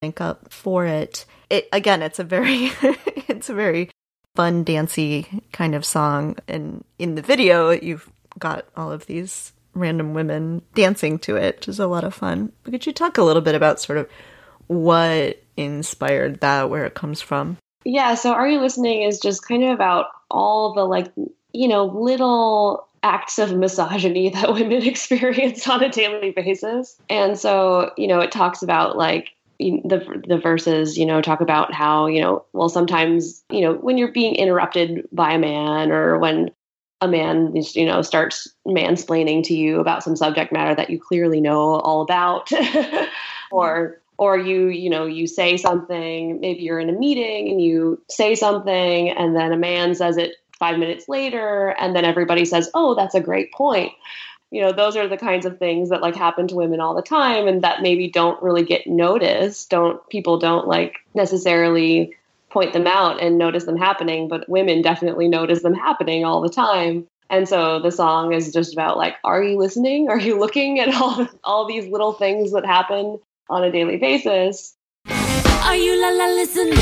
link up for it. Again, it's a very it's a very fun, dancey kind of song. And in the video, you've got all of these random women dancing to it, which is a lot of fun. But could you talk a little bit about sort of what inspired that, where it comes from? Yeah, so Are You Listening is just kind of about all the little acts of misogyny that women experience on a daily basis. And so, it talks about the verses, talk about how, well, sometimes, when you're being interrupted by a man, or when a man, starts mansplaining to you about some subject matter that you clearly know all about, or you say something, maybe you're in a meeting and you say something and then a man says it 5 minutes later and then everybody says, oh, that's a great point. Those are the kinds of things that happen to women all the time and that maybe don't really get noticed. People don't necessarily point them out and notice them happening, but women definitely notice them happening all the time. And so the song is just about are you listening? Are you looking at all these little things that happen on a daily basis? Are you listening?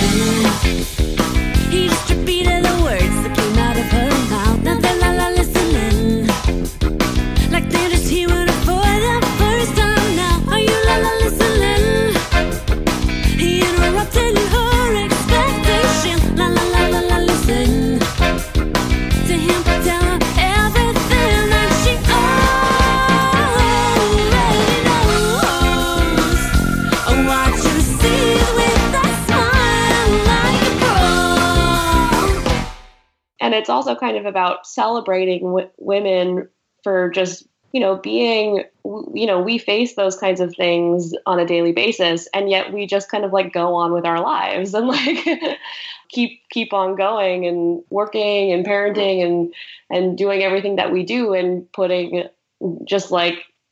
He just repeated the words that came out of her mouth. Now they're listening, like they're just hearing it for the first time now. Are you listening? He interrupted her expectation. Listen to him tell her everything that she already knows. Oh, watch her see with that smile like a pro. And it's also kind of about celebrating women for just, being, we face those kinds of things on a daily basis. And yet we just kind of go on with our lives and keep on going and working and parenting and doing everything that we do and putting just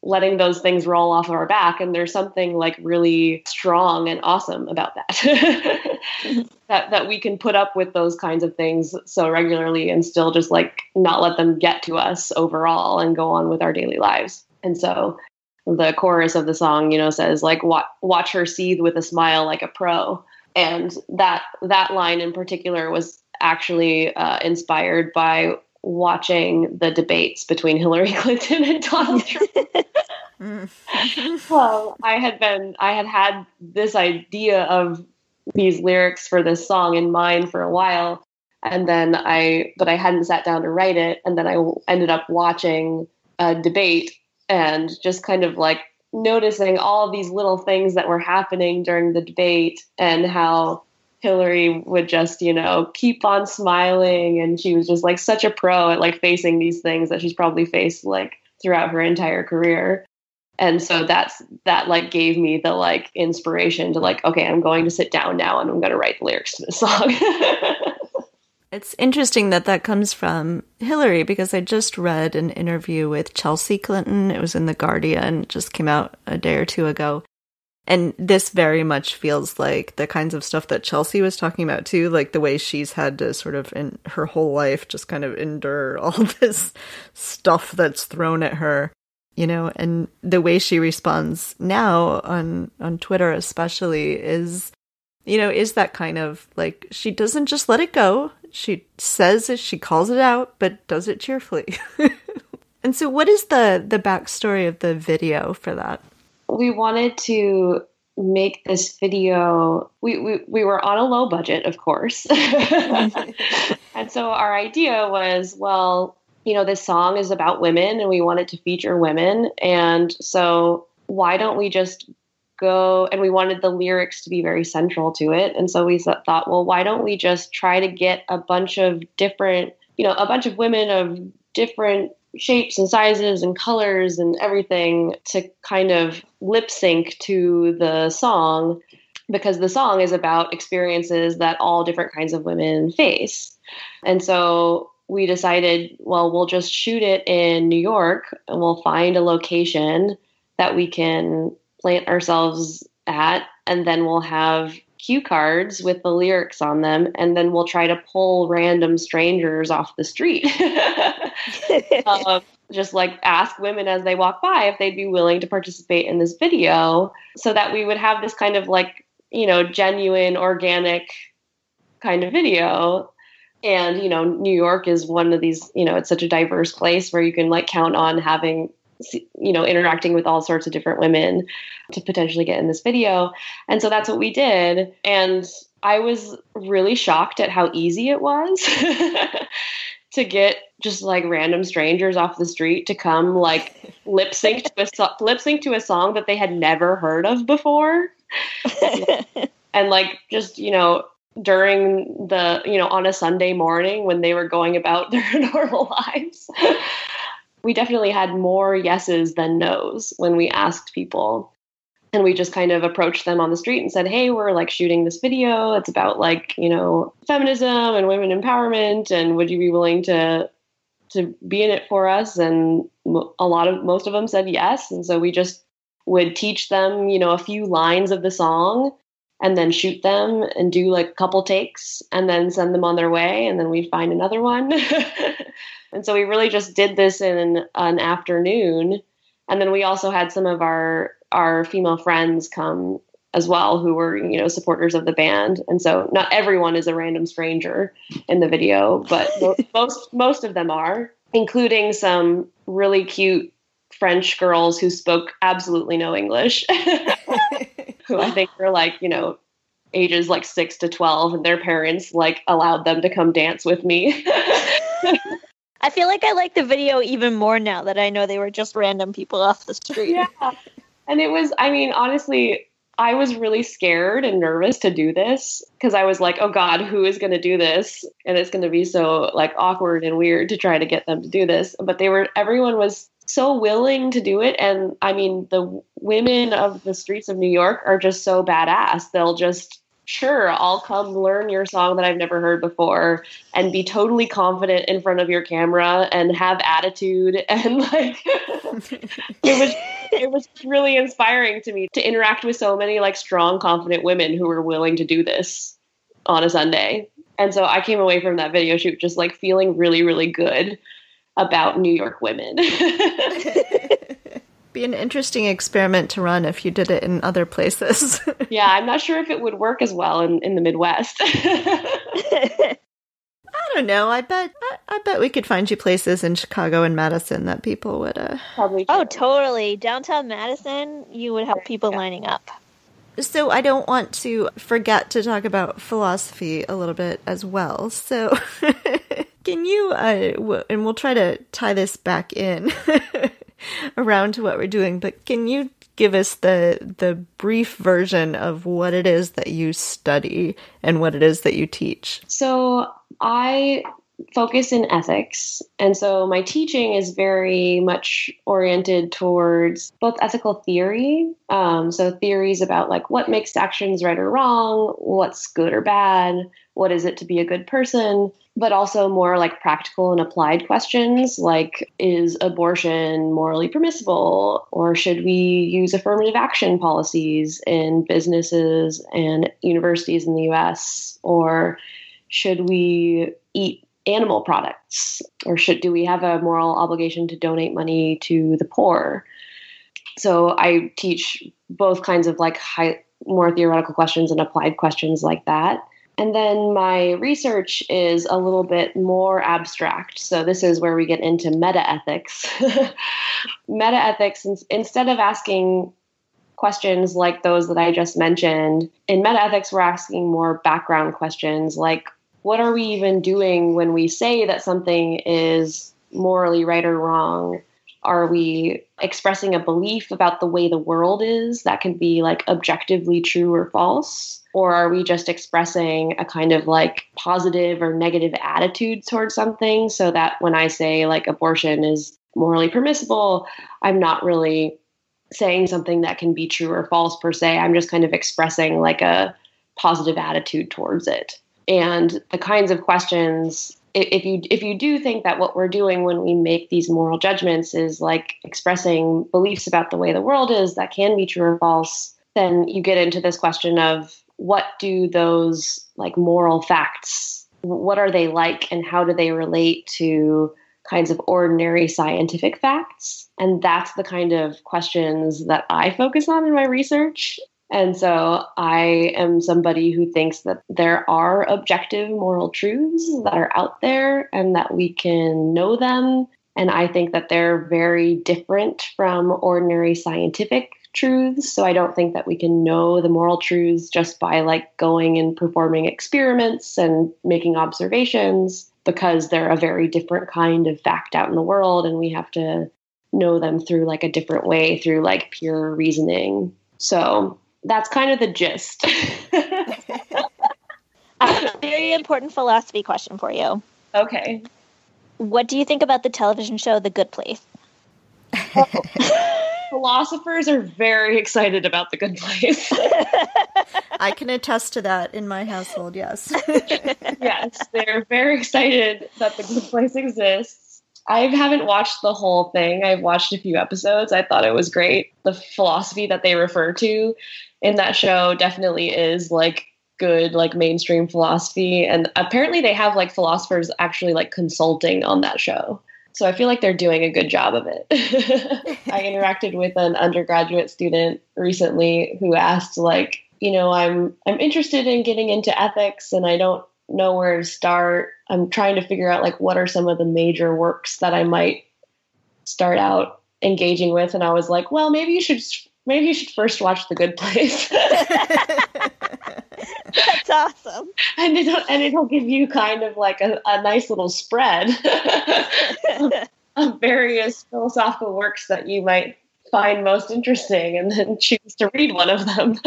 letting those things roll off of our back. And there's something really strong and awesome about that, that we can put up with those kinds of things so regularly and still just not let them get to us overall and go on with our daily lives. And so the chorus of the song, says watch her seethe with a smile like a pro. And that line in particular was actually inspired by watching the debates between Hillary Clinton and Donald Trump. Well, I had this idea of these lyrics for this song in mind for a while, and then but I hadn't sat down to write it, and then I ended up watching a debate and just kind of noticing all these little things that were happening during the debate and how Hillary would just, keep on smiling. And she was just such a pro at facing these things that she's probably faced throughout her entire career. And so that gave me the inspiration to okay, I'm going to sit down now and I'm going to write the lyrics to this song. It's interesting that comes from Hillary, because I just read an interview with Chelsea Clinton. It was in The Guardian, it just came out a day or two ago. And this very much feels like the kinds of stuff that Chelsea was talking about too, the way she's had to sort of in her whole life just kind of endure all this stuff that's thrown at her, and the way she responds now on Twitter especially is that kind of she doesn't just let it go. She says it, she calls it out, but does it cheerfully. And so what is the backstory of the video for that? We wanted to make this video. We were on a low budget, of course. And so our idea was, well, this song is about women and we want it to feature women. And so why don't we just go, and we wanted the lyrics to be very central to it. And so we thought, well, why don't we just try to get a bunch of women of different shapes and sizes and colors and everything to kind of lip sync to the song, because the song is about experiences that all different kinds of women face. And so we decided, well, we'll just shoot it in New York and we'll find a location that we can plant ourselves at, and then we'll have cue cards with the lyrics on them, and then we'll try to pull random strangers off the street. Just ask women as they walk by if they'd be willing to participate in this video, so that we would have this kind of genuine, organic kind of video. And, New York is one of these, it's such a diverse place where you can like count on having, interacting with all sorts of different women to potentially get in this video. And so that's what we did. And I was really shocked at how easy it was to get just like random strangers off the street to come like lip sync to a song that they had never heard of before. And like, just, during the, on a Sunday morning when they were going about their normal lives, we definitely had more yeses than nos when we asked people. And we just kind of approached them on the street and said, hey, we're like shooting this video. It's about like, feminism and women empowerment. And would you be willing to be in it for us? And most of them said yes. And so we just would teach them, a few lines of the song and then shoot them and do like a couple takes and then send them on their way. And then we'd find another one. And so we really just did this in an afternoon. And then we also had some of our female friends come as well who were, supporters of the band. And so not everyone is a random stranger in the video, but most of them are, including some really cute French girls who spoke absolutely no English, who I think were like, ages like 6 to 12, and their parents like allowed them to come dance with me. I feel like I like the video even more now that I know they were just random people off the street. Yeah. And it was, honestly, I was really scared and nervous to do this because I was like, oh God, who is going to do this? And it's going to be so like awkward and weird to try to get them to do this. But everyone was so willing to do it. And the women of the streets of New York are just so badass. They'll just, sure, I'll come learn your song that I've never heard before and be totally confident in front of your camera and have attitude. And like, it was really inspiring to me to interact with so many like strong, confident women who were willing to do this on a Sunday. And so I came away from that video shoot just like feeling really, really good about New York women. Be an interesting experiment to run if you did it in other places. Yeah, I'm not sure if it would work as well in the Midwest. I don't know. I bet we could find you places in Chicago and Madison that people would probably. Oh, totally. Downtown Madison, you would have people lining up. So I don't want to forget to talk about philosophy a little bit as well. So can you, and we'll try to tie this back in around to what we're doing, but can you give us the brief version of what it is that you study and what it is that you teach? So I focus in ethics. And so my teaching is very much oriented towards both ethical theory. So theories about like what makes actions right or wrong, what's good or bad, what is it to be a good person, but also more like practical and applied questions like, is abortion morally permissible? Or should we use affirmative action policies in businesses and universities in the US? Or should we eat animal products? Or do we have a moral obligation to donate money to the poor? So I teach both kinds of like more theoretical questions and applied questions like that. And then my research is a little bit more abstract. So this is where we get into meta-ethics. Meta-ethics, instead of asking questions like those that I just mentioned, in meta-ethics, we're asking more background questions like, what are we even doing when we say that something is morally right or wrong? Are we expressing a belief about the way the world is that can be like objectively true or false? Or are we just expressing a kind of like positive or negative attitude towards something so that when I say like abortion is morally permissible, I'm not really saying something that can be true or false per se. I'm just kind of expressing like a positive attitude towards it. And the kinds of questions, if you do think that what we're doing when we make these moral judgments is like expressing beliefs about the way the world is that can be true or false, then you get into this question of what do those like moral facts, what are they like and how do they relate to kinds of ordinary scientific facts? And that's the kind of questions that I focus on in my research. And so I am somebody who thinks that there are objective moral truths that are out there and that we can know them. And I think that they're very different from ordinary scientific truths. So I don't think that we can know the moral truths just by like going and performing experiments and making observations, because they're a very different kind of fact out in the world. And we have to know them through like a different way, through like pure reasoning. So that's kind of the gist. I have a very important philosophy question for you. Okay. What do you think about the television show The Good Place? Philosophers are very excited about The Good Place. I can attest to that in my household, yes. Yes, they're very excited that The Good Place exists. I haven't watched the whole thing. I've watched a few episodes. I thought it was great. The philosophy that they refer to in that show definitely is like good, like mainstream philosophy. And apparently they have like philosophers actually like consulting on that show. So I feel like they're doing a good job of it. I interacted with an undergraduate student recently who asked like, you know, I'm interested in getting into ethics and I don't know where to start. I'm trying to figure out like what are some of the major works that I might start out engaging with. And I was like, well, maybe you should first watch The Good Place. That's awesome. And it'll give you kind of like a nice little spread of various philosophical works that you might find most interesting, and then choose to read one of them.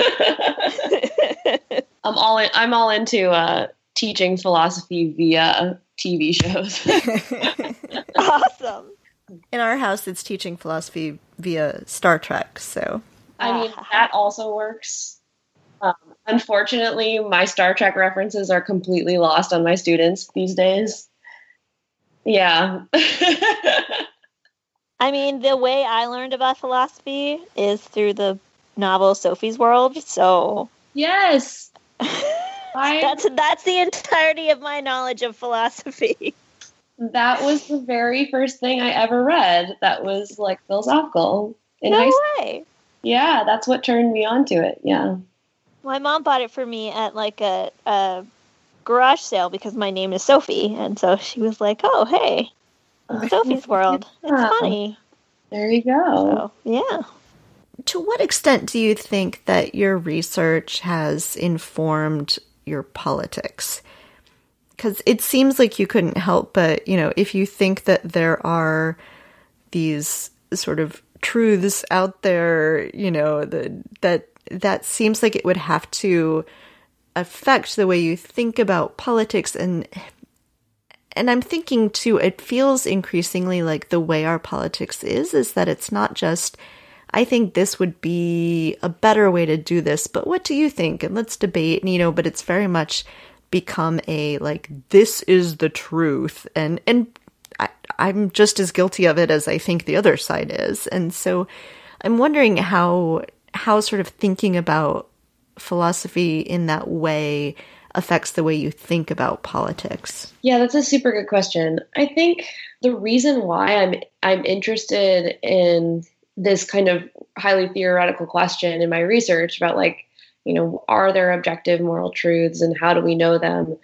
I'm all into teaching philosophy via TV shows. Awesome. In our house, it's teaching philosophy via Star Trek, so. I mean, that also works. Unfortunately, my Star Trek references are completely lost on my students these days. Yeah. I mean, the way I learned about philosophy is through the novel Sophie's World, so... Yes! That's the entirety of my knowledge of philosophy. That was the very first thing I ever read that was, like, philosophical. No way! Yeah, that's what turned me on to it, yeah. My mom bought it for me at, like, a garage sale because my name is Sophie, and so she was like, oh, hey, Sophie's World. It's funny. There you So, go. yeah. To what extent do you think that your research has informed your politics? Because it seems like you couldn't help but, you know, if you think that there are these sort of truths out there, you know, that seems like it would have to affect the way you think about politics. And I'm thinking too, it feels increasingly like the way our politics is that it's not just, I think this would be a better way to do this, but what do you think? And let's debate, you know, but it's very much become a, like, this is the truth. And I'm just as guilty of it as I think the other side is. And so I'm wondering how sort of thinking about philosophy in that way affects the way you think about politics. Yeah, that's a super good question. I think the reason why I'm interested in this kind of highly theoretical question in my research about, like, you know, are there objective moral truths and how do we know them?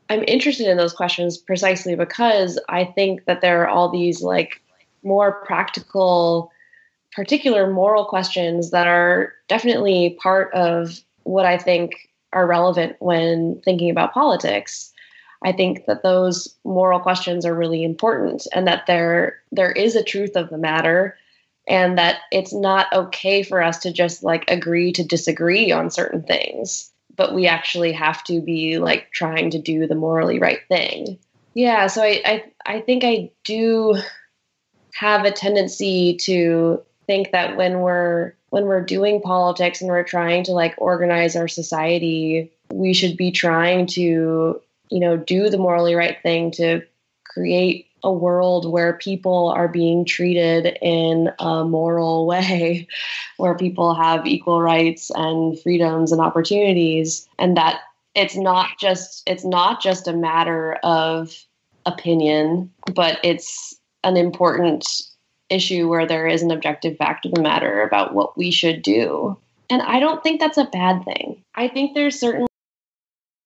I'm interested in those questions precisely because I think that there are all these, like, more practical, particular moral questions that are definitely part of what I think are relevant when thinking about politics. I think that those moral questions are really important, and that there is a truth of the matter, and that it's not okay for us to just, like, agree to disagree on certain things, but we actually have to be, like, trying to do the morally right thing. Yeah, so I think I do have a tendency to think that when we're doing politics and we're trying to, like, organize our society, we should be trying to, you know, do the morally right thing to create a world where people are being treated in a moral way, where people have equal rights and freedoms and opportunities, and that it's not just a matter of opinion, but it's an important issue where there is an objective fact of the matter about what we should do. And I don't think that's a bad thing. I think there's certain